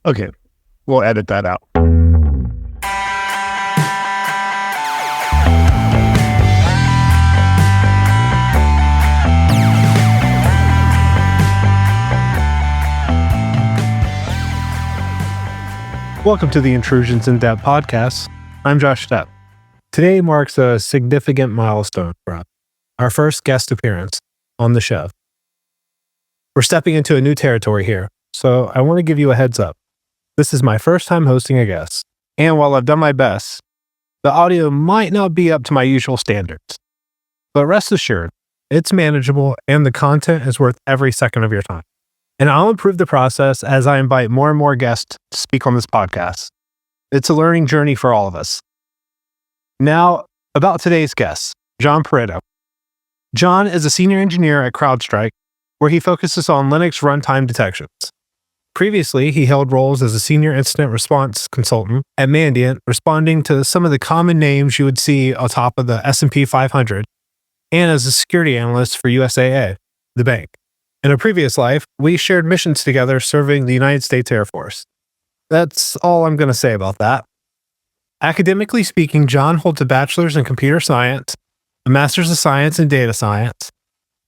Okay, we'll edit that out. Welcome to the Intrusions and Depth podcast. I'm Josh Depp. Today marks a significant milestone for us, our first guest appearance on the show. We're stepping into a new territory here, so I want to give you a heads up. This is my first time hosting a guest, and while I've done my best, the audio might not be up to my usual standards. But rest assured, it's manageable and the content is worth every second of your time. And I'll improve the process as I invite more and more guests to speak on this podcast. It's a learning journey for all of us. Now, about today's guest, John Prieto. John is a senior engineer at CrowdStrike, where he focuses on Linux runtime detections. Previously, he held roles as a senior incident response consultant at Mandiant, responding to some of the common names you would see on top of the S&P 500, and as a security analyst for USAA, the bank. In a previous life, we shared missions together serving the United States Air Force. That's all I'm going to say about that. Academically speaking, John holds a bachelor's in computer science, a master's of science in data science,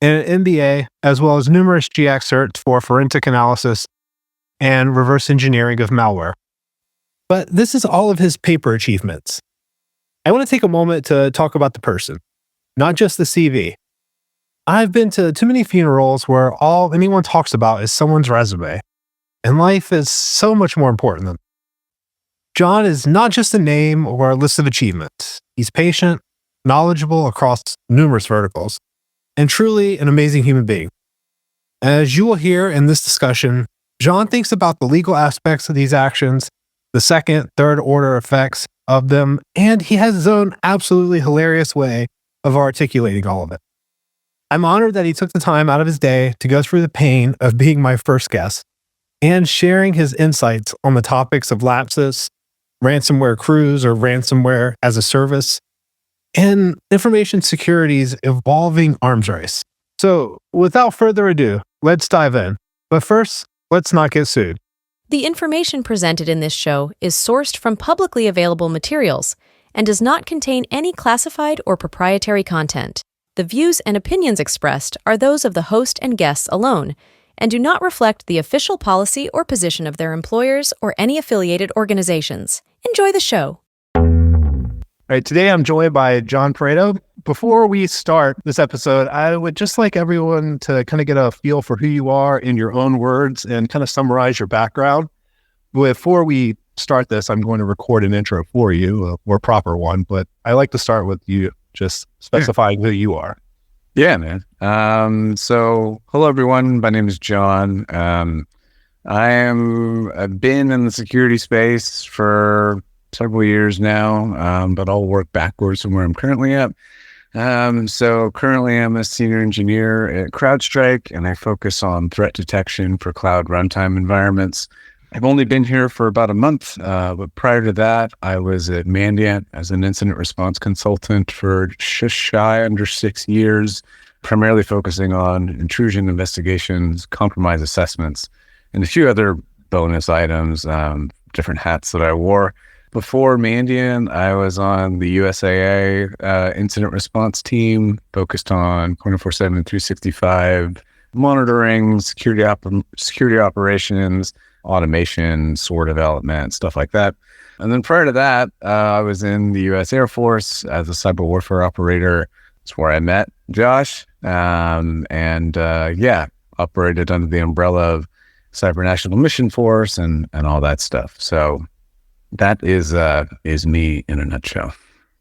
and an MBA, as well as numerous GX certs for forensic analysis and reverse engineering of malware. But this is all of his paper achievements. I want to take a moment to talk about the person, not just the CV. I've been to too many funerals where all anyone talks about is someone's resume, and life is so much more important than that. John is not just a name or a list of achievements. He's patient, knowledgeable across numerous verticals, and truly an amazing human being. As you will hear in this discussion, John thinks about the legal aspects of these actions, the second, third order effects of them, and he has his own absolutely hilarious way of articulating all of it. I'm honored that he took the time out of his day to go through the pain of being my first guest and sharing his insights on the topics of Lapsus, ransomware crews or ransomware as a service, and information security's evolving arms race. So without further ado, let's dive in. But first, let's not get sued. The information presented in this show is sourced from publicly available materials and does not contain any classified or proprietary content. The views and opinions expressed are those of the host and guests alone and do not reflect the official policy or position of their employers or any affiliated organizations. Enjoy the show. All right, today I'm joined by John Prieto. Before we start this episode, I would just like everyone to kind of get a feel for who you are in your own words and kind of summarize your background. Before we start this, I'm going to record an intro for you, a more proper one, but I like to start with you just specifying who you are. Yeah, man. So hello everyone. My name is John. I've been in the security space for several years now, but I'll work backwards from where I'm currently at. So currently I'm a senior engineer at CrowdStrike, and I focus on threat detection for cloud runtime environments. I've only been here for about a month, but prior to that, I was at Mandiant as an incident response consultant for just shy under 6 years, primarily focusing on intrusion investigations, compromise assessments, and a few other bonus items, different hats that I wore. Before Mandiant, I was on the USAA incident response team, focused on 24/7, 365 monitoring, security operations, automation, SOAR development, stuff like that. And then prior to that, I was in the U.S. Air Force as a cyber warfare operator. That's where I met Josh. Operated under the umbrella of Cyber National Mission Force and all that stuff. So that is me in a nutshell.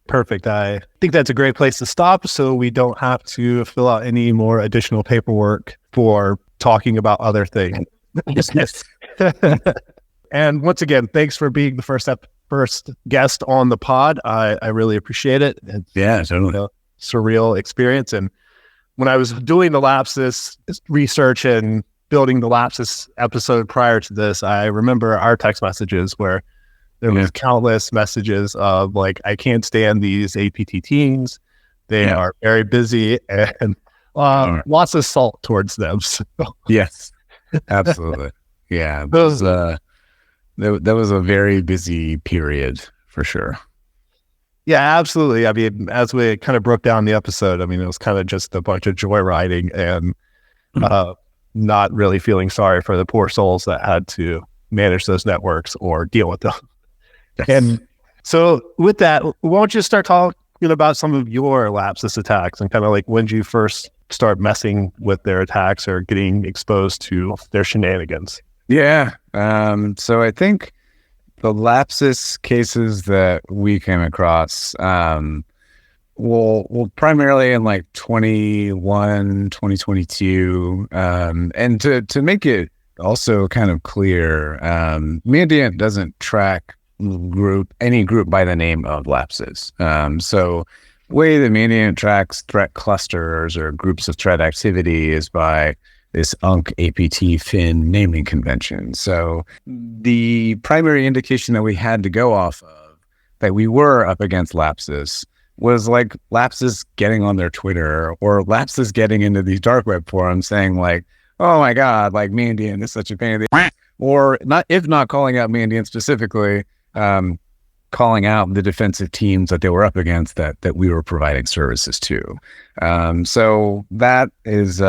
Perfect. I think that's a great place to stop so we don't have to fill out any more additional paperwork for talking about other things. Yes. And once again, thanks for being the first guest on the pod. I really appreciate it. It's, totally. Surreal experience. And when I was doing the Lapsus research and building the Lapsus episode prior to this, I remember our text messages where there was countless messages of like, I can't stand these APT teams. They are very busy and lots of salt towards them. So. Yes, absolutely. Yeah, those that was a very busy period for sure. Yeah, absolutely. I mean, as we kind of broke down the episode, I mean, it was kind of just a bunch of joyriding and not really feeling sorry for the poor souls that had to manage those networks or deal with them. Yes. And so with that, why don't you start talking about some of your Lapsus attacks and kind of like when did you first start messing with their attacks or getting exposed to their shenanigans? Yeah. So I think the Lapsus cases that we came across, well, primarily in like 2022. And to make it also kind of clear, Mandiant doesn't track any group by the name of Lapsus. So the way that Mandiant tracks threat clusters or groups of threat activity is by this UNC APT FIN naming convention. So the primary indication that we had to go off of that we were up against Lapsus was like Lapsus getting on their Twitter or Lapsus getting into these dark web forums saying like, oh my God, like Mandiant is such a pain in the or not, if not calling out Mandiant specifically, calling out the defensive teams that they were up against that we were providing services to. So that is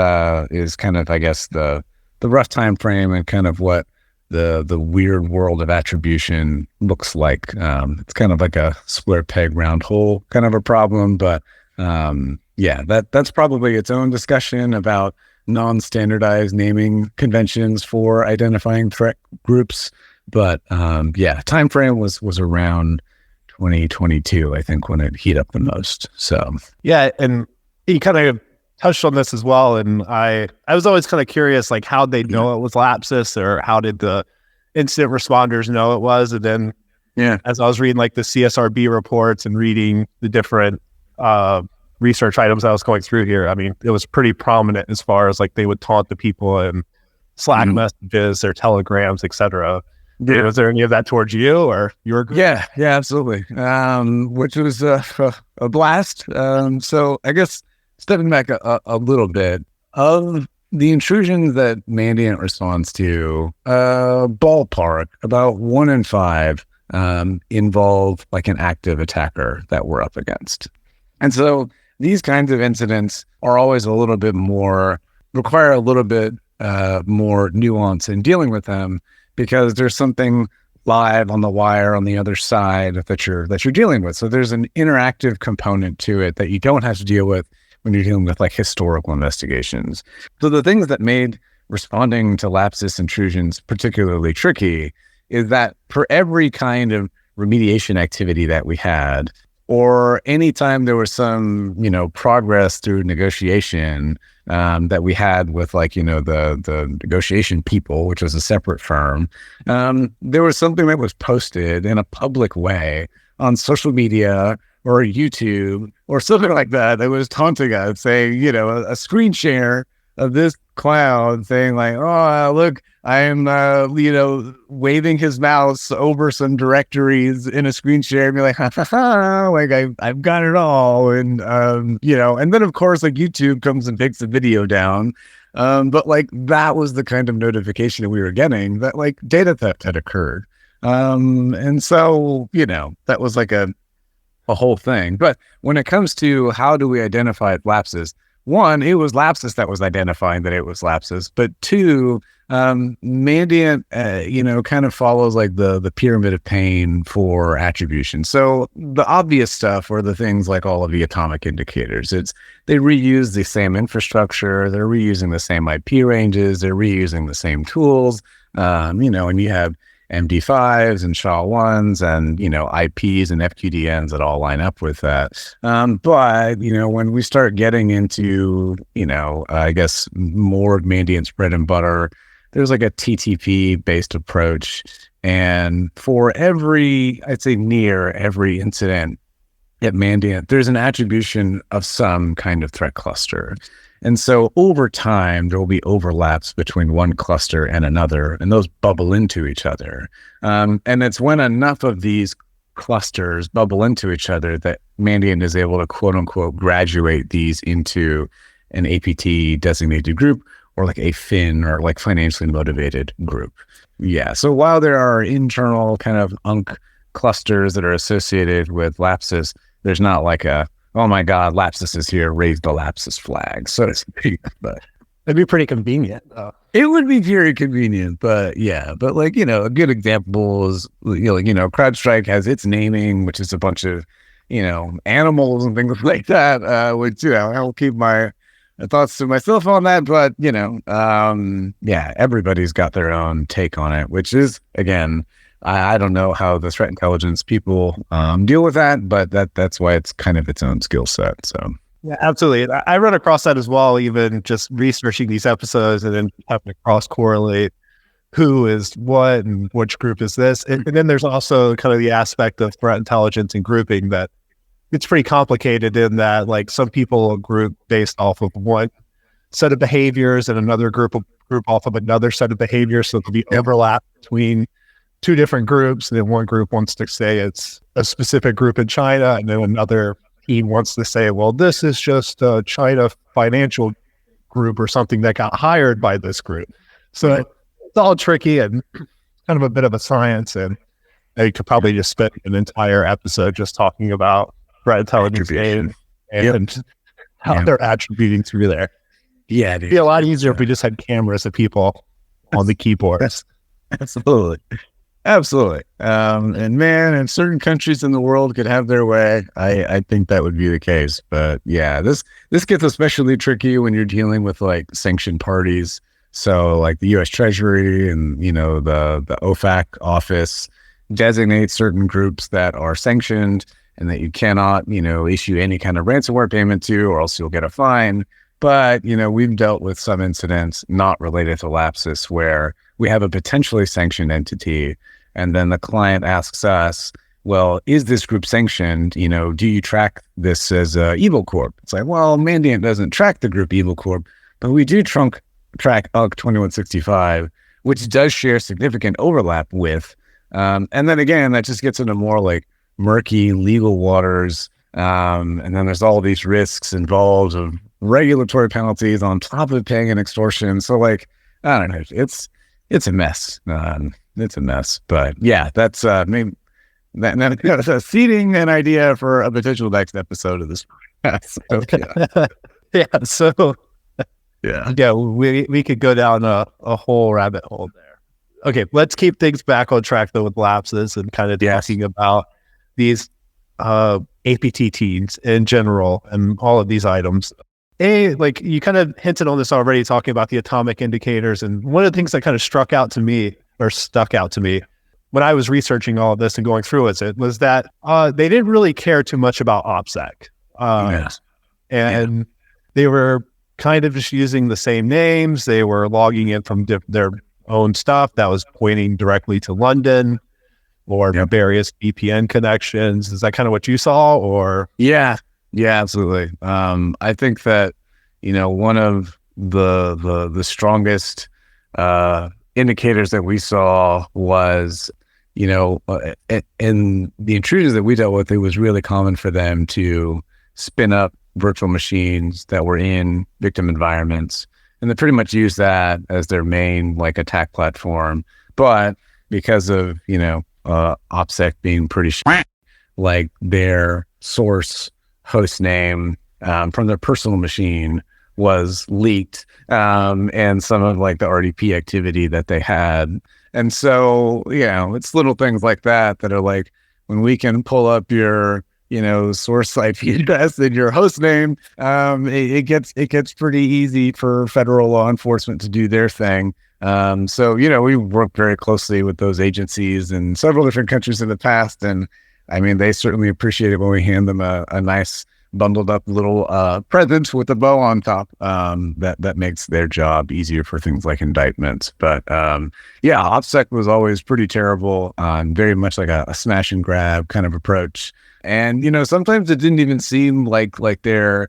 kind of, I guess, the rough time frame and kind of what the weird world of attribution looks like. It's kind of like a square peg round hole kind of a problem, but yeah, that's probably its own discussion about non-standardized naming conventions for identifying threat groups. But yeah, time frame was around 2022, I think, when it heat up the most. So yeah, and you kind of touched on this as well. And I was always kind of curious, like how they know it was Lapsus or how did the incident responders know it was? And then as I was reading like the CSRB reports and reading the different research items I was going through here, I mean, it was pretty prominent as far as like they would taunt the people in Slack messages or telegrams, etc. Yeah. Was there any of that towards you or your group? Yeah, absolutely. Which was a blast. So I guess stepping back a little bit, of the intrusions that Mandiant responds to, ballpark, about 1 in 5 involve like an active attacker that we're up against. And so these kinds of incidents are always a little bit more, require a little bit more nuance in dealing with them, because there's something live on the wire on the other side that you're dealing with. So there's an interactive component to it that you don't have to deal with when you're dealing with like historical investigations. So the things that made responding to Lapsus intrusions particularly tricky is that for every kind of remediation activity that we had, or anytime there was some, progress through negotiation that we had with like, the negotiation people, which was a separate firm, there was something that was posted in a public way on social media or YouTube or something like that was taunting us, saying, a screen share of this clown saying like, oh, look, I am, waving his mouse over some directories in a screen share and be like, ha, ha, ha, like I've got it all. And, and then of course, like YouTube comes and takes the video down. But like, that was the kind of notification that we were getting that like data theft had occurred. And so, that was like a whole thing. But when it comes to how do we identify Lapsus, one, it was Lapsus that was identifying that it was Lapsus, but two, Mandiant, kind of follows like the pyramid of pain for attribution. So the obvious stuff are the things like all of the atomic indicators. They reuse the same infrastructure, they're reusing the same IP ranges, they're reusing the same tools, and you have MD5s and SHA-1s and, IPs and FQDNs that all line up with that. But, when we start getting into, I guess more of Mandiant's bread and butter, there's like a TTP-based approach. And for I'd say near every incident at Mandiant, there's an attribution of some kind of threat cluster. And so over time, there will be overlaps between one cluster and another, and those bubble into each other. And it's when enough of these clusters bubble into each other that Mandiant is able to, quote unquote, graduate these into an APT designated group or like a FIN or like financially motivated group. Yeah. So while there are internal kind of UNC clusters that are associated with Lapsus, there's not like a, oh my God, Lapsus is here, raise the Lapsus flag, so to speak. But it'd be pretty convenient. It would be very convenient, but yeah. But like, a good example is, CrowdStrike has its naming, which is a bunch of, animals and things like that, which, I'll keep my thoughts to myself on that. But, everybody's got their own take on it, which is, again, I don't know how the threat intelligence people deal with that, but that's why it's kind of its own skill set. So. Yeah, absolutely. I run across that as well, even just researching these episodes and then having to cross-correlate who is what and which group is this. And then there's also kind of the aspect of threat intelligence and grouping that it's pretty complicated in that, like, some people group based off of one set of behaviors and another group off of another set of behaviors. So there'll be overlap between two different groups. And then one group wants to say it's a specific group in China, and then another team wants to say, well, this is just a China financial group or something that got hired by this group. So it's all tricky and kind of a bit of a science. And you could probably just spend an entire episode just talking about threat intelligence and how they're attributing through there. Yeah, it'd be a lot easier if we just had cameras of people on the keyboards. Absolutely. And man, in certain countries in the world could have their way, I think that would be the case. But yeah, this gets especially tricky when you're dealing with like sanctioned parties. So like the US Treasury and, the OFAC office designates certain groups that are sanctioned and that you cannot, issue any kind of ransomware payment to, or else you'll get a fine. But, we've dealt with some incidents not related to Lapsus where we have a potentially sanctioned entity, and then the client asks us, well, is this group sanctioned? Do you track this as Evil Corp? It's like, well, Mandiant doesn't track the group Evil Corp, but we do track UNC 2165, which does share significant overlap with. And then again, that just gets into more like murky legal waters. And then there's all these risks involved of regulatory penalties on top of paying an extortion. So like, I don't know, it's a mess. It's a mess, but yeah, that's maybe that's seeding an idea for a potential next episode of this podcast. We could go down a whole rabbit hole there. Okay, let's keep things back on track though with Lapsus and kind of talking about these APT teams in general and all of these items. Like you kind of hinted on this already, talking about the atomic indicators. And one of the things that kind of stuck out to me when I was researching all of this and going through it was that they didn't really care too much about OPSEC. And they were kind of just using the same names. They were logging in from their own stuff that was pointing directly to London or various VPN connections. Is that kind of what you saw, or? Yeah, absolutely. I think that, one of the strongest indicators that we saw was, in the intrusions that we dealt with, it was really common for them to spin up virtual machines that were in victim environments. And they pretty much use that as their main like attack platform. But because of, OPSEC being pretty like their source host name from their personal machine was leaked, and some of like the RDP activity that they had. And so, it's little things like that are like, when we can pull up your, source IP address and your host name, it gets pretty easy for federal law enforcement to do their thing. So, we work very closely with those agencies in several different countries in the past. And I mean, they certainly appreciate it when we hand them a nice bundled up little present with a bow on top. That makes their job easier for things like indictments. But OPSEC was always pretty terrible, very much like a smash and grab kind of approach. And, sometimes it didn't even seem like their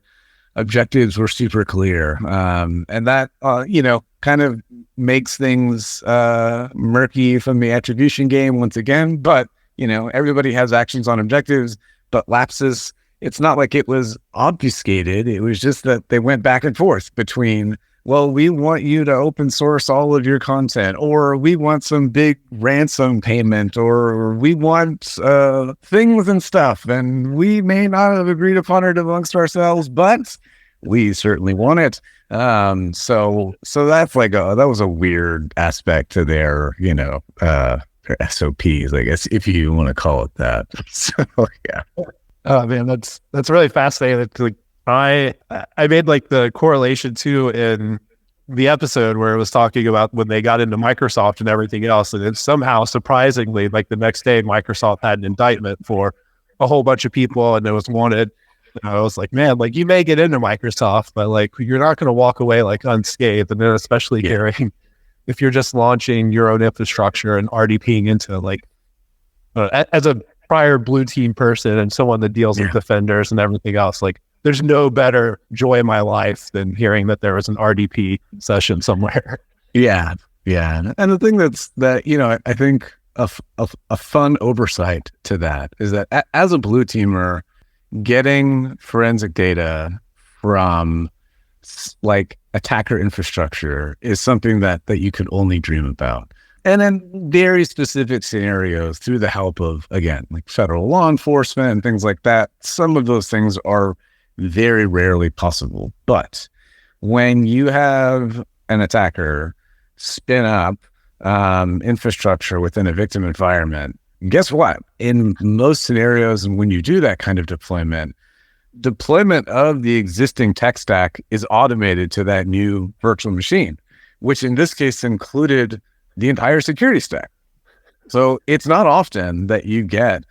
objectives were super clear. And that, kind of makes things murky from the attribution game once again. But, everybody has actions on objectives, but Lapsus, it's not like it was obfuscated. It was just that they went back and forth between well, we want you to open source all of your content, or we want some big ransom payment, or we want things and stuff, and we may not have agreed upon it amongst ourselves, but we certainly want it. So that's like that was a weird aspect to their, their SOPs, I guess, if you want to call it that. So yeah. Oh man, that's really fascinating. Like, I made like the correlation too in the episode where it was talking about when they got into Microsoft and everything else, and then somehow, surprisingly, like the next day, Microsoft had an indictment for a whole bunch of people, and it was wanted. And I was like, man, like you may get into Microsoft, but like you're not going to walk away like unscathed. And then especially hearing if you're just launching your own infrastructure and RDPing into like as a prior blue team person and someone that deals with defenders and everything else, like there's no better joy in my life than hearing that there was an RDP session somewhere. Yeah. And the thing that I think a fun oversight to that is that as a blue teamer, getting forensic data from like attacker infrastructure is something that you could only dream about. And in very specific scenarios, through the help of, again, like federal law enforcement and things like that, some of those things are very rarely possible. But when you have an attacker spin up infrastructure within a victim environment, guess what? In most scenarios, when you do that kind of deployment of the existing tech stack is automated to that new virtual machine, which in this case included the entire security stack. So it's not often that you get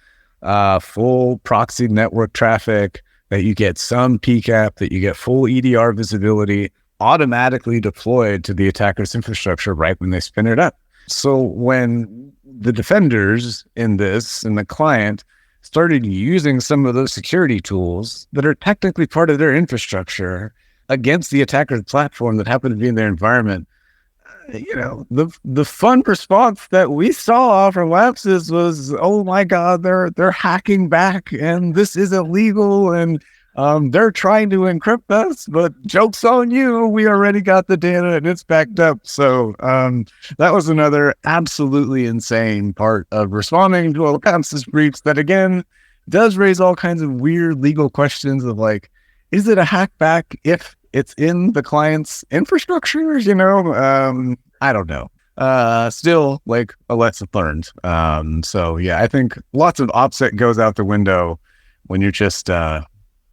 full proxy network traffic, that you get some PCAP, that you get full EDR visibility automatically deployed to the attacker's infrastructure right when they spin it up. So when the defenders in the client started using some of those security tools that are technically part of their infrastructure against the attacker's platform that happened to be in their environment, the fun response that we saw from Lapsus was, oh my God, they're hacking back and this isn't legal and they're trying to encrypt us, but joke's on you. We already got the data and it's backed up. So that was another absolutely insane part of responding to a Lapsus breach that, again, does raise all kinds of weird legal questions of like, is it a hack back if it's in the client's infrastructure? I don't know. Still like a lesson learned. So yeah, I think lots of OPSEC goes out the window when you're just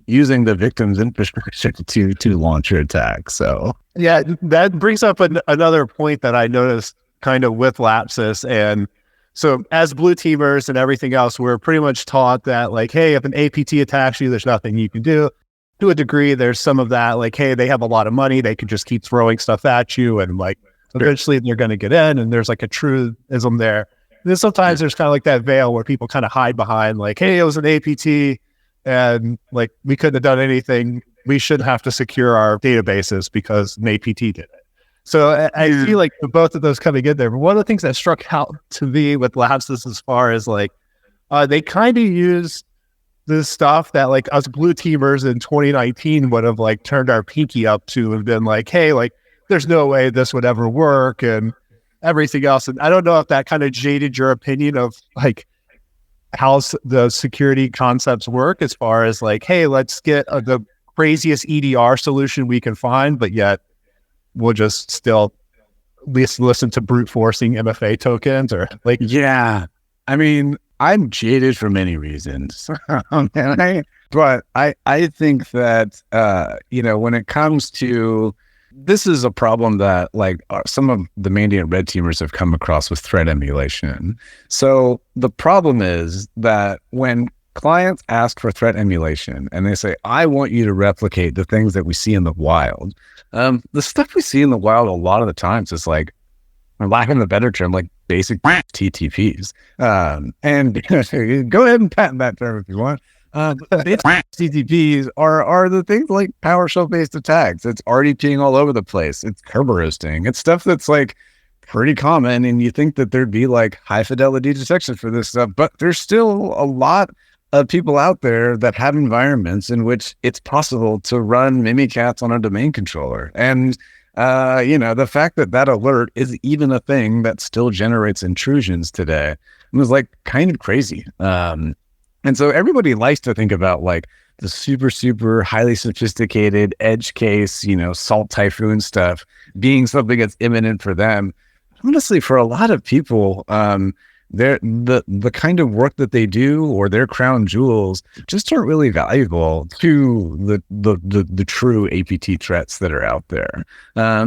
using the victim's infrastructure to launch your attack. So yeah, that brings up another point that I noticed kind of with Lapsus. And so as blue teamers and everything else, we're pretty much taught that like, hey, if an APT attacks you, there's nothing you can do. To a degree, there's some of that, like, hey, they have a lot of money, they can just keep throwing stuff at you, and like eventually they're going to get in, and there's like a truism there. And then sometimes there's kind of like that veil where people kind of hide behind, like, hey, it was an APT, and like we couldn't have done anything. We shouldn't have to secure our databases because an APT did it. So I feel like both of those coming in there. But one of the things that struck out to me with Lapsus as far as like they kind of use this stuff that like us blue teamers in 2019 would have like turned our pinky up to and been like, hey, like there's no way this would ever work and everything else. And I don't know if that kind of jaded your opinion of like how the security concepts work as far as like, hey, let's get the craziest EDR solution we can find, but yet we'll just still at least listen to brute forcing MFA tokens or like. Yeah. I mean, I'm jaded for many reasons, but I think that, when it comes to, this is a problem that like some of the Mandiant red teamers have come across with threat emulation. So the problem is that when clients ask for threat emulation and they say, I want you to replicate the things that we see in the wild, the stuff we see in the wild a lot of the times is like, for lack of a better term, like basic TTPs. And go ahead and patent that term if you want. TTPs are the things like PowerShell-based attacks. It's RDPing all over the place. It's Kerberoasting. It's stuff that's like pretty common, and you think that there'd be like high-fidelity detection for this stuff, but there's still a lot of people out there that have environments in which it's possible to run Mimikatz on a domain controller. And The fact that alert is even a thing that still generates intrusions today was like kind of crazy. And so everybody likes to think about like the super, super highly sophisticated edge case, salt typhoon stuff being something that's imminent for them. Honestly, for a lot of people, the kind of work that they do or their crown jewels just aren't really valuable to the true APT threats that are out there.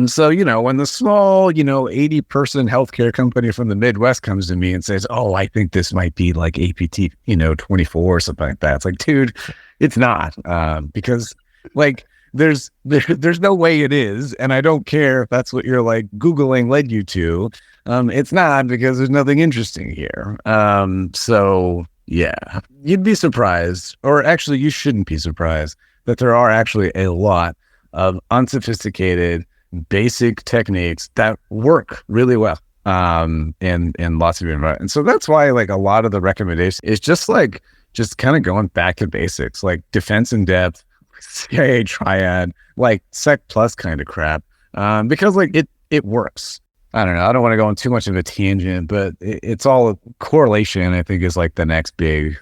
So when the small 80-person healthcare company from the Midwest comes to me and says, "Oh, I think this might be like APT 24 or something like that," it's like, dude, it's not, because like there's no way it is, and I don't care if that's what you're like Googling led you to. It's not, because there's nothing interesting here. So yeah, you'd be surprised, or actually you shouldn't be surprised, that there are actually a lot of unsophisticated basic techniques that work really well in lots of environments. And so that's why like a lot of the recommendation is just kind of going back to basics, like defense in depth, CIA triad, like sec plus kind of crap, because like it works. I don't know. I don't want to go on too much of a tangent, but it's all correlation, I think, is like the next big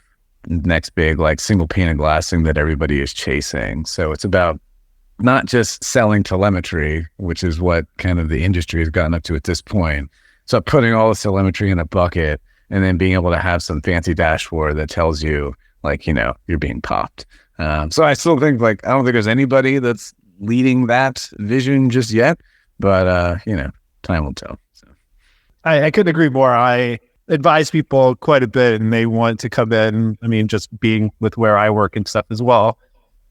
like single pane of glass thing that everybody is chasing. So it's about not just selling telemetry, which is what kind of the industry has gotten up to at this point. So putting all the telemetry in a bucket and then being able to have some fancy dashboard that tells you like, you're being popped. So I still think like, I don't think there's anybody that's leading that vision just yet, but time will tell. So I couldn't agree more. I advise people quite a bit, and they want to come in. I mean, just being with where I work and stuff as well,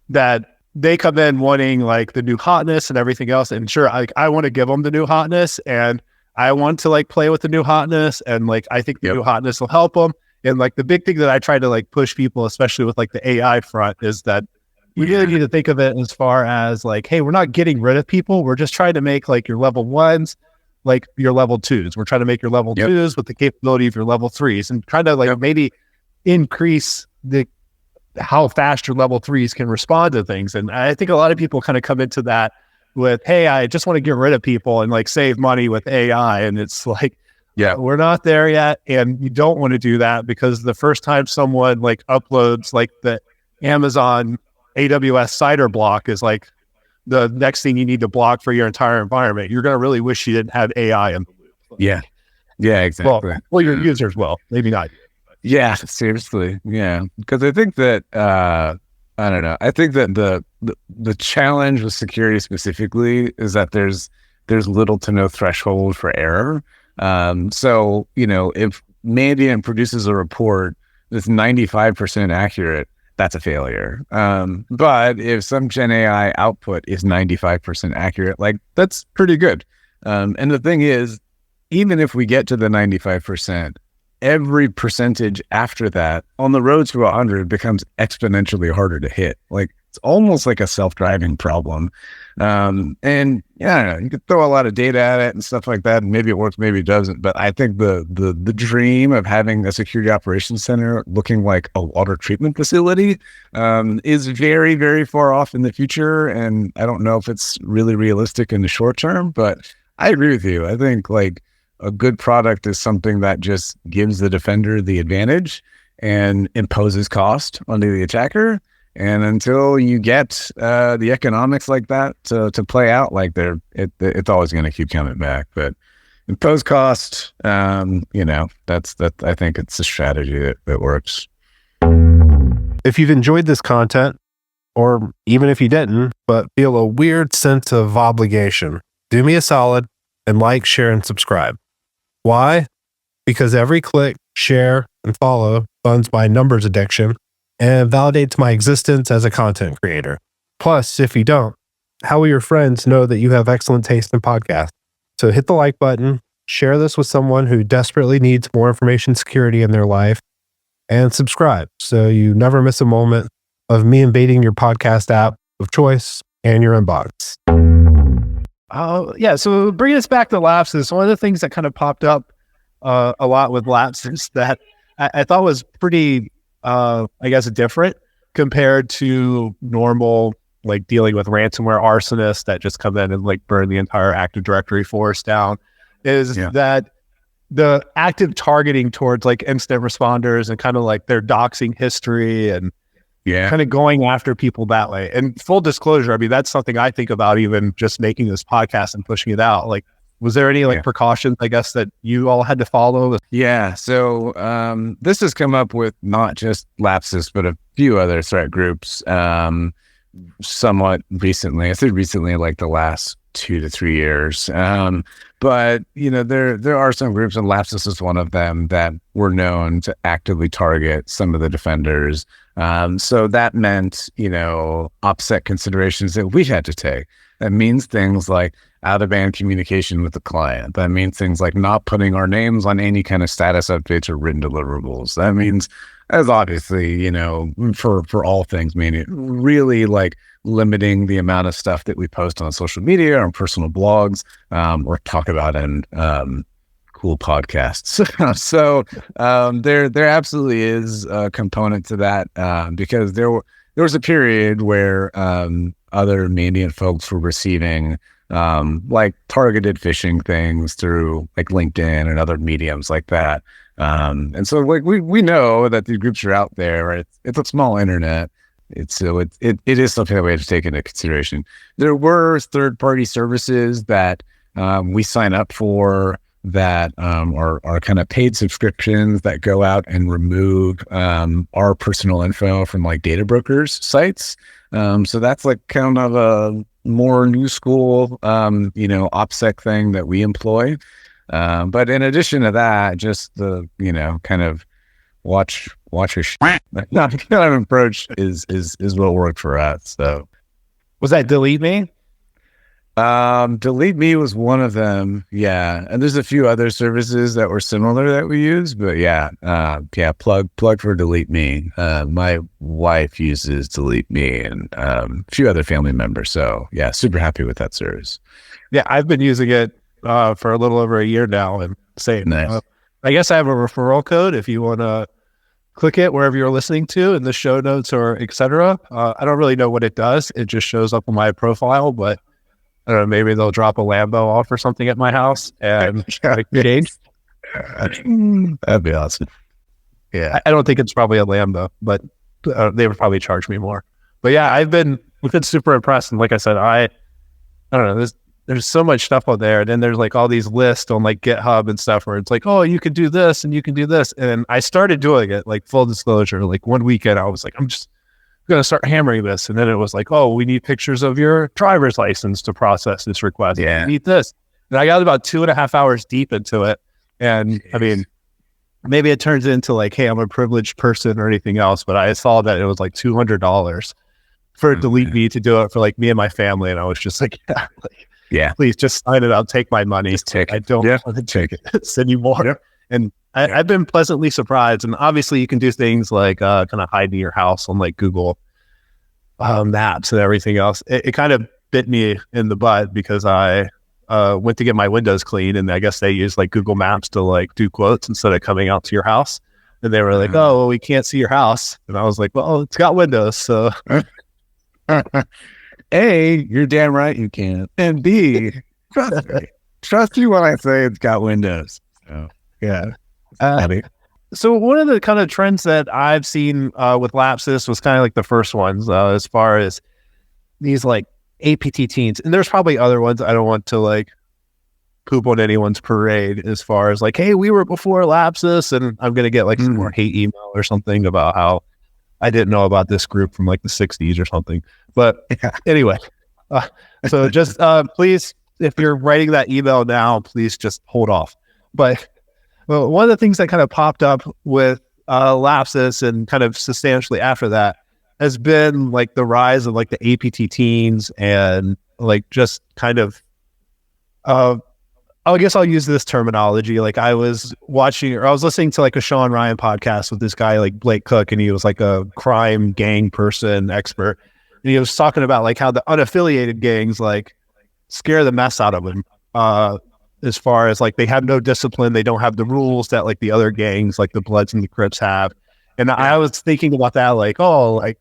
that they come in wanting like the new hotness and everything else. And sure, I want to give them the new hotness, and I want to like play with the new hotness, and like I think the new hotness will help them. And like the big thing that I try to like push people, especially with like the AI front, is that we really need to think of it as far as like, hey, we're not getting rid of people. We're just trying to make like your level 1s like your level 2s. We're trying to make your level 2s with the capability of your level 3s, and trying to like maybe increase how fast your level 3s can respond to things. And I think a lot of people kind of come into that with, hey, I just want to get rid of people and like save money with AI. And it's like, we're not there yet. And you don't want to do that, because the first time someone like uploads like the Amazon AWS cider block is like the next thing you need to block for your entire environment. You're going to really wish you didn't have AI in the loop. Yeah, exactly. Well, your users will, maybe not. Yeah, seriously. Yeah. Because I think that, I don't know. I think that the challenge with security specifically is that there's little to no threshold for error. So, if Mandiant produces a report that's 95% accurate, that's a failure. But if some Gen AI output is 95% accurate, like that's pretty good. And the thing is, even if we get to the 95%, every percentage after that on the road to 100 becomes exponentially harder to hit. Like it's almost like a self-driving problem. And I don't know, you could throw a lot of data at it and stuff like that, and maybe it works, maybe it doesn't. But I think the dream of having a security operations center looking like a water treatment facility is very, very far off in the future. And I don't know if it's really realistic in the short term, but I agree with you. I think like a good product is something that just gives the defender the advantage and imposes cost onto the attacker. And until you get the economics like that to play out, like it's always going to keep coming back. But impose cost, that's I think it's a strategy that works. If you've enjoyed this content, or even if you didn't, but feel a weird sense of obligation, do me a solid and like, share, and subscribe. Why? Because every click, share, and follow funds my numbers addiction and validates my existence as a content creator. Plus, if you don't, how will your friends know that you have excellent taste in podcasts? So hit the like button, share this with someone who desperately needs more information security in their life, and subscribe so you never miss a moment of me invading your podcast app of choice and your inbox. So bringing us back to Lapsus, one of the things that kind of popped up a lot with Lapsus that I thought was pretty, different compared to normal like dealing with ransomware arsonists that just come in and like burn the entire Active Directory force down, is that the active targeting towards like incident responders and kind of like their doxing history and kind of going after people that way. And full disclosure, I mean, that's something I think about even just making this podcast and pushing it out. Like, was there any like precautions, I guess, that you all had to follow? Yeah. So this has come up with not just Lapsus, but a few other threat groups somewhat recently. I think recently, like the last 2 to 3 years. But, you know, there are some groups, and Lapsus is one of them, that were known to actively target some of the defenders. So that meant, you know, OPSEC considerations that we had to take. That means things like out-of-band communication with the client. That means things like not putting our names on any kind of status updates or written deliverables. That means, as obviously, you know, for all things, meaning really like limiting the amount of stuff that we post on social media or on personal blogs or talk about in cool podcasts. So there absolutely is a component to that because there was a period where other Mandiant folks were receiving like targeted phishing things through like LinkedIn and other mediums like that. And so like we know that these groups are out there, right? It's a small internet. It is something that we have to take into consideration. There were third-party services that we sign up for that are kind of paid subscriptions that go out and remove our personal info from like data brokers sites. So that's like kind of a more new school, you know, OPSEC thing that we employ. But in addition to that, just the, you know, kind of watch your that kind of approach is what worked for us. So was that Delete Me? Delete Me was one of them. Yeah. And there's a few other services that were similar that we use, but plug for Delete Me. My wife uses Delete Me and a few other family members. So yeah, super happy with that service. Yeah. I've been using it for a little over a year now, and same. Nice. I guess I have a referral code if you want to click it wherever you're listening to in the show notes or etc. I don't really know what it does. It just shows up on my profile, but I don't know, maybe they'll drop a Lambo off or something at my house and change. That'd be awesome. Yeah. I don't think it's probably a Lambo, but they would probably charge me more. But yeah, we've been super impressed. And like I said, I don't know, there's so much stuff out there. And then there's like all these lists on like GitHub and stuff where it's like, oh, you can do this and you can do this. And I started doing it, like full disclosure, like one weekend I was like, I'm just going to start hammering this. And then it was like, oh, we need pictures of your driver's license to process this request. Yeah. We need this. And I got about 2.5 hours deep into it. And I mean, maybe it turns into like, hey, I'm a privileged person or anything else, but I saw that it was like $200 for Delete Me to do it for like me and my family. And I was just like, please just sign it up, take my money. Just take it. I don't want to take it anymore. Yep. And I've been pleasantly surprised. And obviously you can do things like kind of hide in your house on like Google Maps and everything else. It kind of bit me in the butt because I went to get my windows cleaned, and I guess they use like Google Maps to like do quotes instead of coming out to your house. And they were like, oh, well, we can't see your house. And I was like, well, it's got windows. So A, you're damn right you can't. And B, trust me. Trust you when I say it's got windows. So, yeah. So one of the kind of trends that I've seen with Lapsus was kind of like the first ones as far as these like APT teens. And there's probably other ones. I don't want to like poop on anyone's parade as far as like, hey, we were before Lapsus, and I'm going to get like some more hate email or something about how I didn't know about this group from like the 60s or something. But anyway, so just please, if you're writing that email now, please just hold off. But well, one of the things that kind of popped up with Lapsus and kind of substantially after that has been like the rise of like the APT teens and like just kind of, I guess I'll use this terminology. Like I was listening to like a Sean Ryan podcast with this guy like Blake Cook, and he was like a crime gang person expert. And he was talking about like how the unaffiliated gangs like scare the mess out of him. As far as like they have no discipline, they don't have the rules that like the other gangs, like the Bloods and the Crips have. And I was thinking about that, like, oh, like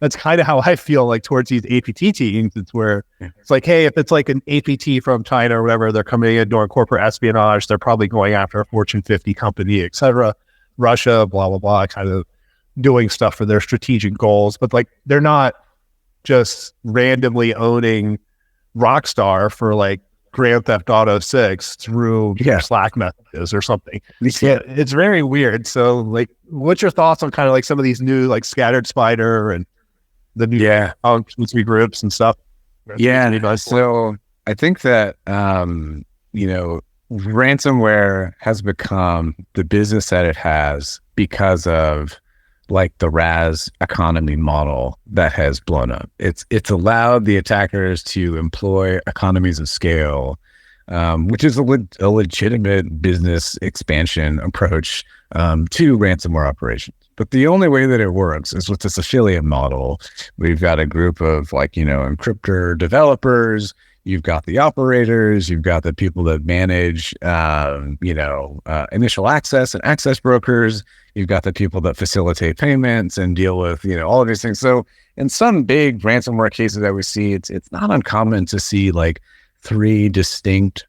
that's kind of how I feel like towards these APT teams. It's where it's like, hey, if it's like an APT from China or whatever, they're coming in doing corporate espionage, they're probably going after a Fortune 50 company, et cetera. Russia, blah, blah, blah, kind of doing stuff for their strategic goals. But like, they're not just randomly owning Rockstar for like Grand Theft Auto 6 through Slack messages or something. Yeah, it's very weird. So like, what's your thoughts on kind of like some of these new like Scattered Spider and the new groups and stuff? Yeah. So I think that, ransomware has become the business that it has because of like the RAS economy model that has blown up. It's allowed the attackers to employ economies of scale, which is a legitimate business expansion approach to ransomware operations. But the only way that it works is with this affiliate model. We've got a group of encryptor developers, you've got the operators, you've got the people that manage, initial access and access brokers, you've got the people that facilitate payments and deal with, all of these things. So in some big ransomware cases that we see, it's not uncommon to see like 4 distinct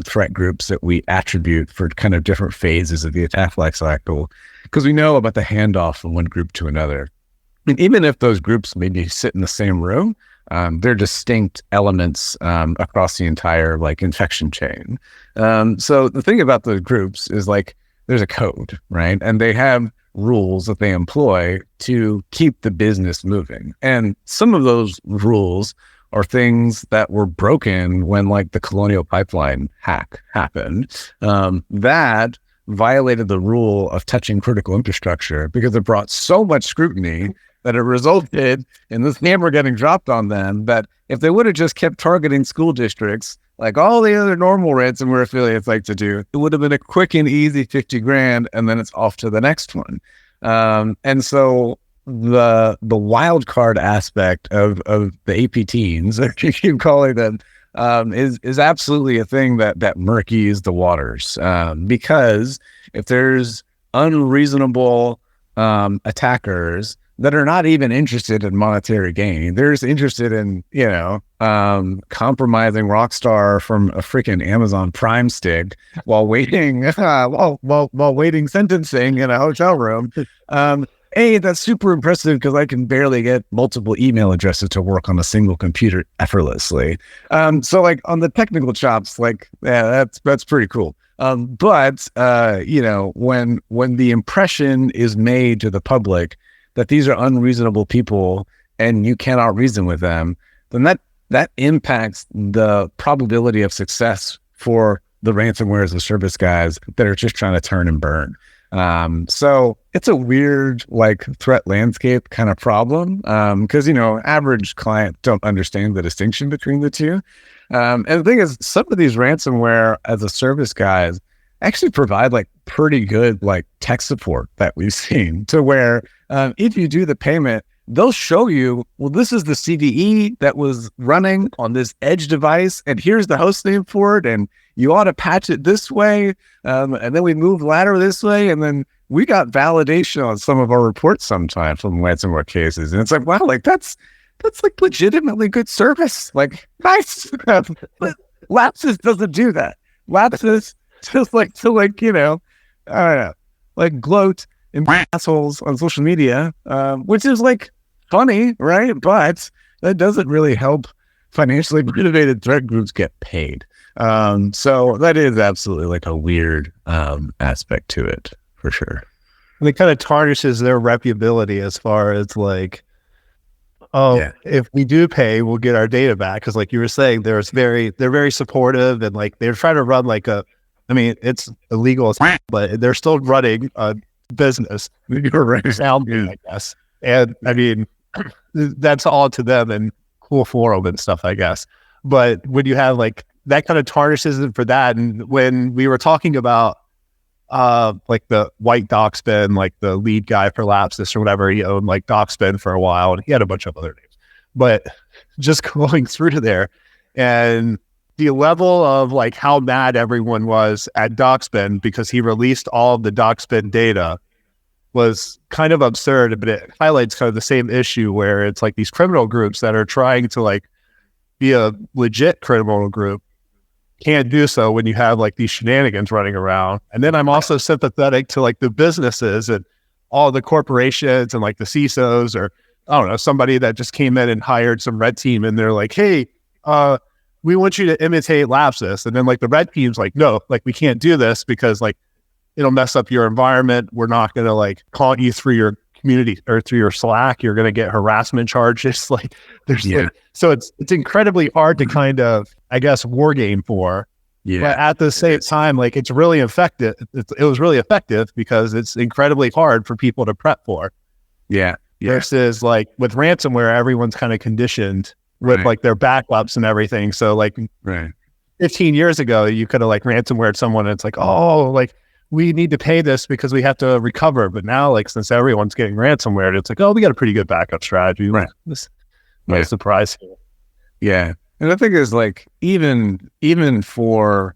threat groups that we attribute for kind of different phases of the attack life cycle, because we know about the handoff from one group to another. And even if those groups maybe sit in the same room, they're distinct elements across the entire like infection chain. So the thing about those groups is like there's a code, right? And they have rules that they employ to keep the business moving. And some of those rules are things that were broken when like the Colonial Pipeline hack happened. That violated the rule of touching critical infrastructure because it brought so much scrutiny that it resulted in this hammer getting dropped on them that if they would have just kept targeting school districts like all the other normal ransomware affiliates like to do, it would have been a quick and easy 50 grand and then it's off to the next one. And so the wild card aspect of the AP teens, if you keep calling them, is absolutely a thing that murkies the waters. Because if there's unreasonable attackers that are not even interested in monetary gain, they're just interested in, compromising Rockstar from a freaking Amazon Prime stick while waiting, while waiting sentencing in a hotel room. That's super impressive because I can barely get multiple email addresses to work on a single computer effortlessly. So like on the technical chops, that's pretty cool. But when the impression is made to the public that these are unreasonable people and you cannot reason with them, then that impacts the probability of success for the ransomware as a service guys that are just trying to turn and burn. So it's a weird like threat landscape kind of problem because average clients don't understand the distinction between the two. And the thing is, some of these ransomware as a service guys actually provide like pretty good like tech support that we've seen to where if you do the payment, they'll show you, well, this is the CVE that was running on this edge device, and here's the host name for it, and you ought to patch it this way, and then we move ladder this way, and then we got validation on some of our reports sometimes from ransomware cases, and it's like, wow, like that's like legitimately good service, like nice. But Lapsus doesn't do that. Lapsus just like to I don't know, like gloat and assholes on social media, which is like funny, right? But that doesn't really help financially motivated threat groups get paid. So that is absolutely like a weird aspect to it for sure. And it kind of tarnishes their reputability as far as like, if we do pay, we'll get our data back. Because like you were saying, they're very supportive and like they're trying to run like it's illegal, but they're still running a business. You're right. I guess. And I mean, that's all to them and cool for them and stuff, I guess. But when you have like that kind of tarnishes it for that. And when we were talking about like the white DocSpin, like the lead guy for Lapsus or whatever, he owned like DocSpin for a while and he had a bunch of other names. But just going through there and the level of like how mad everyone was at DocSpin because he released all of the DocSpin data was kind of absurd, but it highlights kind of the same issue where it's like these criminal groups that are trying to like be a legit criminal group can't do so when you have like these shenanigans running around. And then I'm also sympathetic to like the businesses and all the corporations and like the CISOs, or I don't know, somebody that just came in and hired some red team and they're like, hey, we want you to imitate Lapsus. And then like the red team's like, no, like we can't do this because like it'll mess up your environment. We're not going to like call you through your community or through your Slack. You're going to get harassment charges. Like there's like, so it's incredibly hard to kind of, I guess, war game for. Yeah. But at the same time, like it's really effective. It was really effective because it's incredibly hard for people to prep for. Yeah. Versus like with ransomware, everyone's kind of conditioned with like their backups and everything. So like 15 years ago, you could have like ransomware someone and it's like, oh, like we need to pay this because we have to recover. But now, like, since everyone's getting ransomware, it's like, oh, we got a pretty good backup strategy. Right. No surprise here. Yeah. And the thing is, like, even for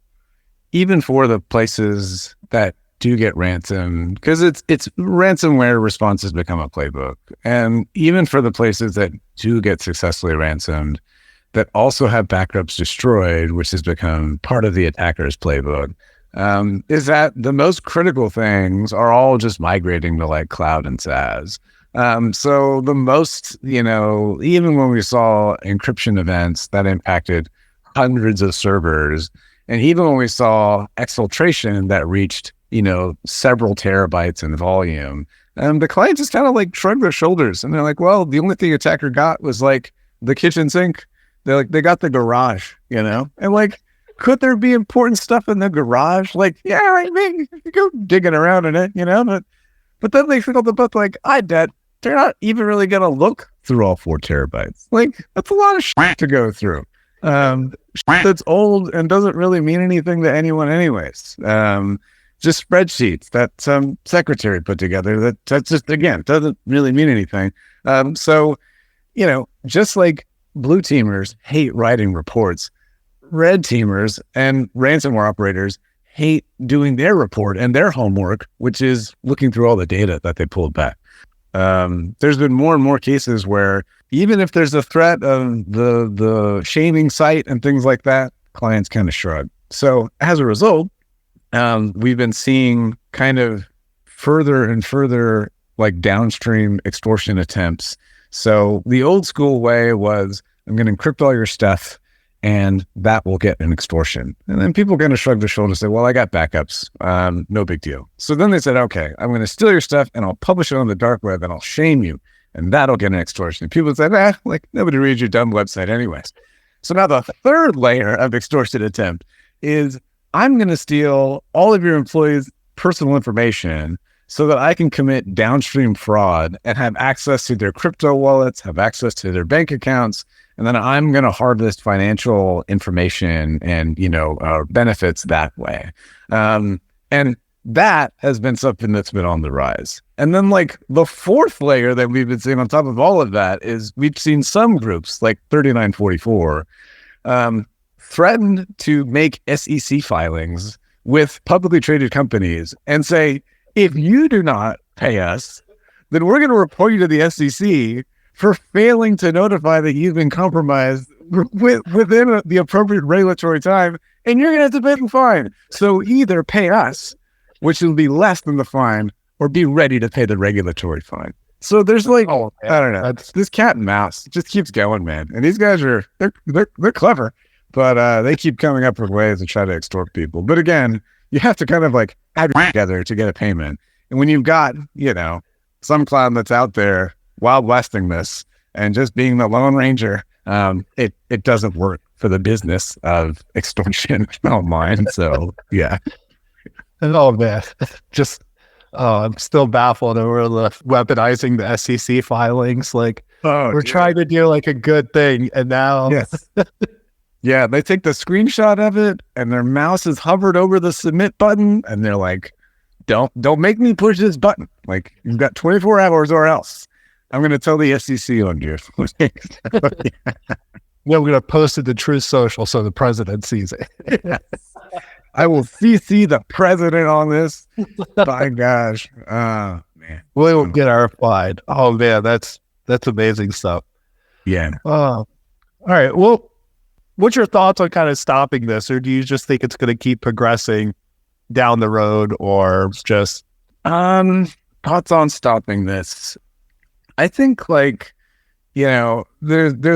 the places that do get ransomed, because it's ransomware responses become a playbook. And even for the places that do get successfully ransomed, that also have backups destroyed, which has become part of the attacker's playbook, is that the most critical things are all just migrating to like cloud and SaaS. So the most, even when we saw encryption events that impacted hundreds of servers, and even when we saw exfiltration that reached, several terabytes in volume, the client just kind of like shrugged their shoulders and they're like, well, the only thing attacker got was like the kitchen sink. They're like, they got the garage, and like, could there be important stuff in the garage? Like, yeah, I mean, you go digging around in it, but then they feel the book like, I bet they're not even really going to look through all 4 terabytes. Like, that's a lot of shit to go through. That's old and doesn't really mean anything to anyone anyways. Just spreadsheets that some secretary put together that's just, again, doesn't really mean anything. So, just like blue teamers hate writing reports, red teamers and ransomware operators hate doing their report and their homework, which is looking through all the data that they pulled back. There's been more and more cases where even if there's a threat of the shaming site and things like that, clients kind of shrug. So as a result, we've been seeing kind of further and further like downstream extortion attempts. So the old school way was, I'm going to encrypt all your stuff and that will get an extortion. And then people kind of shrug their shoulders and say, well, I got backups. No big deal. So then they said, okay, I'm going to steal your stuff and I'll publish it on the dark web and I'll shame you. And that'll get an extortion. And people said, like nobody reads your dumb website anyways. So now the third layer of extortion attempt is, I'm going to steal all of your employees' personal information so that I can commit downstream fraud and have access to their crypto wallets, have access to their bank accounts, and then I'm going to harvest financial information and, benefits that way. And that has been something that's been on the rise. And then like the fourth layer that we've been seeing on top of all of that is we've seen some groups like 3944 threaten to make SEC filings with publicly traded companies and say, if you do not pay us, then we're going to report you to the SEC for failing to notify that you've been compromised within the appropriate regulatory time, and you're going to have to pay the fine. So either pay us, which will be less than the fine, or be ready to pay the regulatory fine. So there's like, I don't know, this cat and mouse just keeps going, man. And these guys they're clever, but they keep coming up with ways to try to extort people. But again, you have to kind of like add together to get a payment. And when you've got, some clown that's out there wild westing this and just being the Lone Ranger, it doesn't work for the business of extortion online. So yeah. Oh man, I'm still baffled over the weaponizing the SEC filings. Like we're trying to do like a good thing, and now yes. Yeah, they take the screenshot of it and their mouse is hovered over the submit button and they're like, don't make me push this button. Like, you've got 24 hours or else I'm going to tell the SEC on you. We're going to post it to Truth Social so the president sees it. Yes. I will CC the president on this. By gosh. Man. man. We'll get our applied. Oh man, that's amazing stuff. Yeah. All right. Well, what's your thoughts on kind of stopping this, or do you just think it's going to keep progressing down the road, or just thoughts on stopping this? I think there's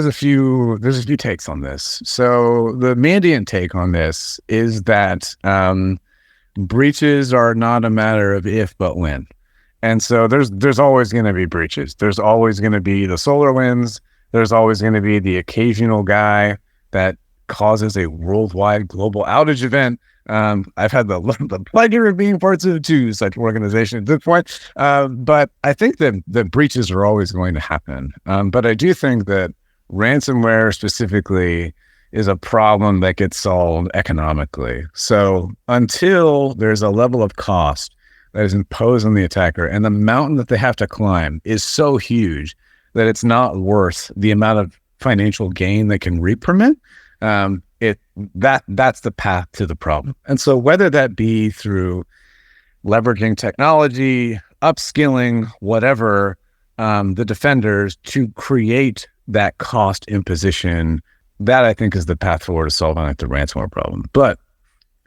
a few takes on this. So the Mandiant take on this is that breaches are not a matter of if but when. And so there's always going to be breaches. There's always going to be the SolarWinds. There's always going to be the occasional guy that causes a worldwide global outage event. I've had the pleasure of being part of two such organizations at this point. But I think that the breaches are always going to happen. But I do think that ransomware specifically is a problem that gets solved economically. So until there's a level of cost that is imposed on the attacker, and the mountain that they have to climb is so huge that it's not worth the amount of financial gain they can reap from it, that's the path to the problem. And so whether that be through leveraging technology, upskilling, whatever, the defenders to create that cost imposition, that I think is the path forward to solving the ransomware problem. But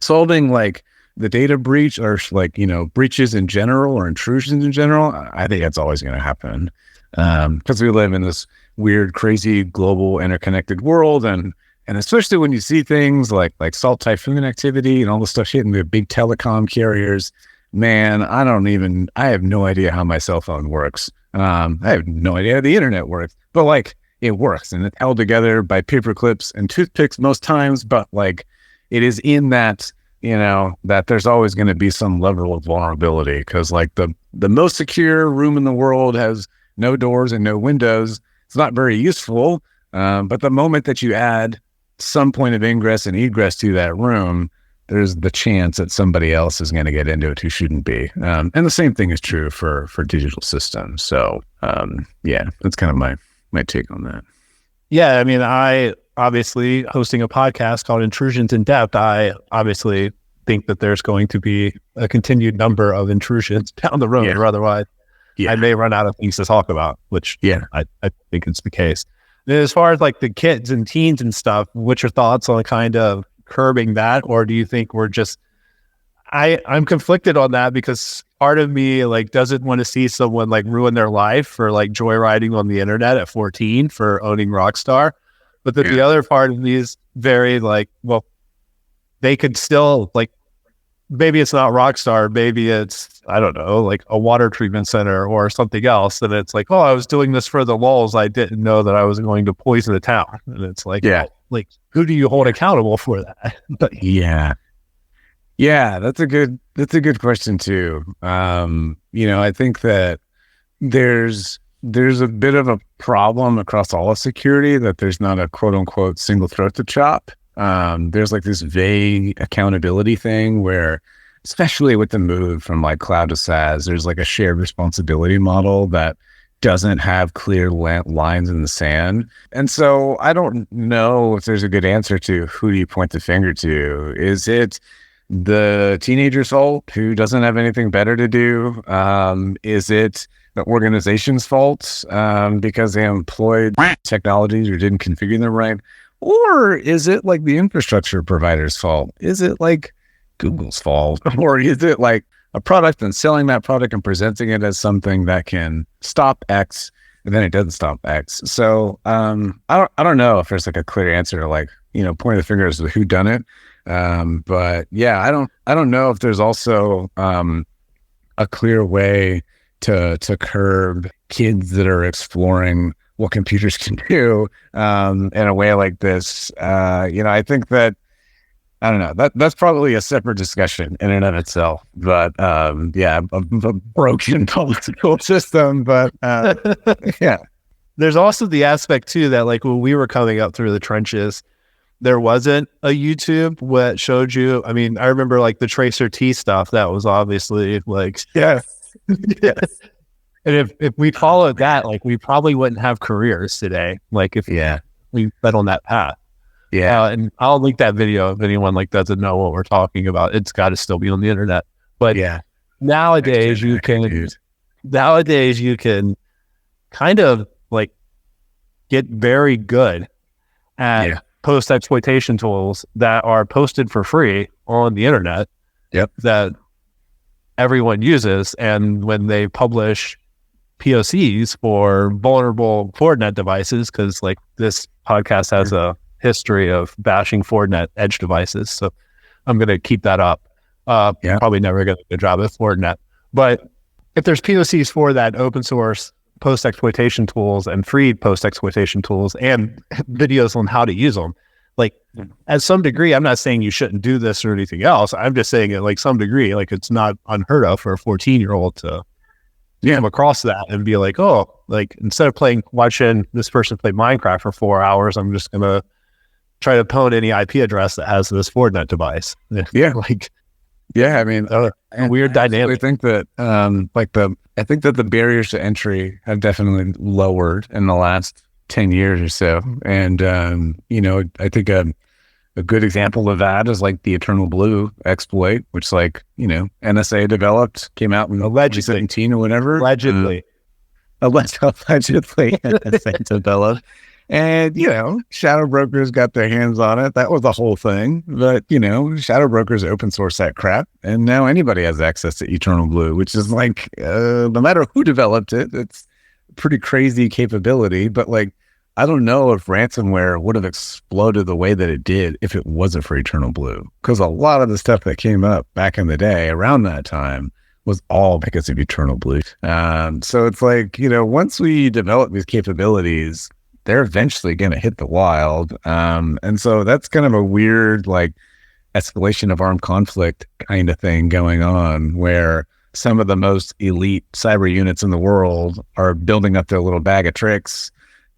solving the data breach or breaches in general or intrusions in general, I think that's always going to happen because we live in this weird, crazy, global, interconnected world, and especially when you see things like Salt Typhoon activity and all the stuff hitting the big telecom carriers, man, I have no idea how my cell phone works. I have no idea how the internet works, but it works, and it's held together by paper clips and toothpicks most times, but it is in that, that there's always going to be some level of vulnerability because the most secure room in the world has no doors and no windows. It's not very useful, but the moment that you add some point of ingress and egress to that room, there's the chance that somebody else is going to get into it who shouldn't be. And the same thing is true for digital systems. So that's kind of my take on that. Yeah, I mean, I obviously hosting a podcast called Intrusions and Depth, I obviously think that there's going to be a continued number of intrusions down the road, or otherwise I may run out of things to talk about, which I think is the case. And as far as the kids and teens and stuff, what's your thoughts on kind of curbing that? Or do you think we're just, I'm conflicted on that because part of me doesn't want to see someone ruin their life for joyriding on the internet at 14 for owning Rockstar. But then the other part of me is very well, they could still maybe it's not Rockstar, maybe it's, I don't know, a water treatment center or something else. And it's oh, I was doing this for the lulz. I didn't know that I was going to poison the town. And it's who do you hold accountable for that? But that's a good question too. I think that there's a bit of a problem across all of security that there's not a quote unquote single throat to chop. There's this vague accountability thing where, especially with the move from cloud to SaaS, there's a shared responsibility model that doesn't have clear lines in the sand. And so I don't know if there's a good answer to who do you point the finger to. Is it the teenager's fault who doesn't have anything better to do? Is it the organization's fault because they employed technologies or didn't configure them right? Or is it the infrastructure provider's fault? Is it Google's fault? Or is it a product and selling that product and presenting it as something that can stop X and then it doesn't stop X? So I don't know if there's a clear answer to point the finger as to who done it. But I don't know if there's also a clear way to curb kids that are exploring what computers can do in a way like this. I think that, I don't know, that's probably a separate discussion in and of itself. But a broken political system. But there's also the aspect too that when we were coming up through the trenches, there wasn't a YouTube that showed you. I mean, I remember the Tracer T stuff. That was obviously yes. And if we followed that, we probably wouldn't have careers today. If we went on that path. Yeah. And I'll link that video if anyone doesn't know what we're talking about. It's got to still be on the internet. But nowadays you can nowadays you can kind of like get very good at post exploitation tools that are posted for free on the internet. That everyone uses, and when they publish POCs for vulnerable Fortinet devices, because like this podcast has a history of bashing Fortinet edge devices, so I'm going to keep that up. Probably never going to do a job at Fortinet, but if there's POCs for that open source post-exploitation tools and free post-exploitation tools and videos on how to use them, like at some degree, I'm not saying you shouldn't do this or anything else. I'm just saying it like some degree, like it's not unheard of for a 14-year-old to come across that and be like, oh, like instead of watching this person play Minecraft for 4 hours, I'm just going to try to pwn any IP address that has this Fortinet device. I mean, a weird dynamic. I think that I think that the barriers to entry have definitely lowered in the last 10 years or so. And, I think a good example of that is like the Eternal Blue exploit, which NSA developed, came out in 2017 or whatever. Allegedly NSA developed. And, shadow brokers got their hands on it. That was the whole thing. But, shadow brokers open source that crap. And now anybody has access to Eternal Blue, which is like, no matter who developed it, it's pretty crazy capability. But I don't know if ransomware would have exploded the way that it did if it wasn't for Eternal Blue. Because a lot of the stuff that came up back in the day around that time was all because of Eternal Blue. So it's once we develop these capabilities, they're eventually going to hit the wild. And so that's kind of a weird, escalation of armed conflict kind of thing going on, where some of the most elite cyber units in the world are building up their little bag of tricks.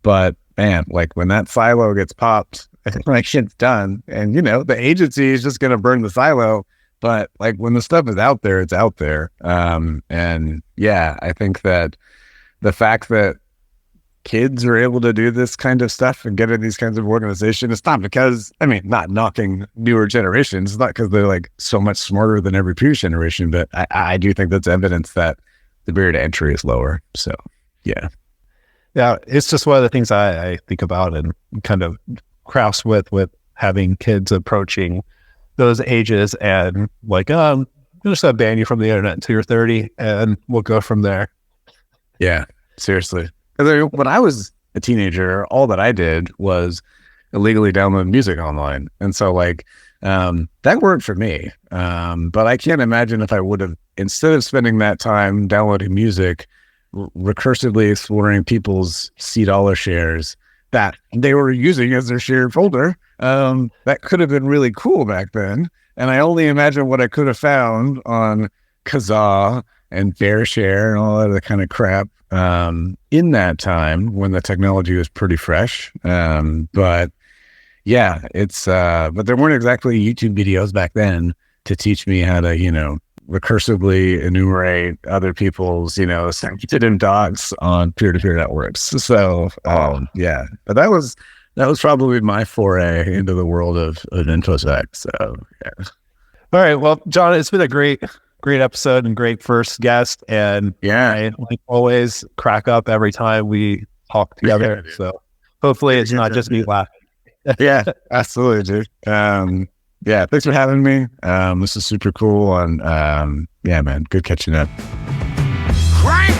But man, when that silo gets popped, it's done. And, the agency is just going to burn the silo. But when the stuff is out there, it's out there. I think that the fact that kids are able to do this kind of stuff and get in these kinds of organizations, it's not because, not knocking newer generations, it's not because they're so much smarter than every previous generation, but I do think that's evidence that the barrier to entry is lower. So, yeah, it's just one of the things I think about and kind of cross with having kids approaching those ages and I'm just going to ban you from the internet until you're 30 and we'll go from there. Yeah, seriously. When I was a teenager, all that I did was illegally download music online. And so that worked for me. But I can't imagine if I would have, instead of spending that time downloading music, recursively exploring people's $C shares that they were using as their shared folder. That could have been really cool back then. And I only imagine what I could have found on Kazaa and BearShare and all that other kind of crap in that time when the technology was pretty fresh. But there weren't exactly YouTube videos back then to teach me how to, recursively enumerate other people's, sensitive docs on peer-to-peer networks. So, but that was probably my foray into the world of InfoSec. So, yeah. All right. Well, John, it's been a great episode and great first guest. And I always crack up every time we talk together. So hopefully it's not just me laughing. Yeah, absolutely, dude. Thanks for having me. This is super cool. And man, good catching up. Crank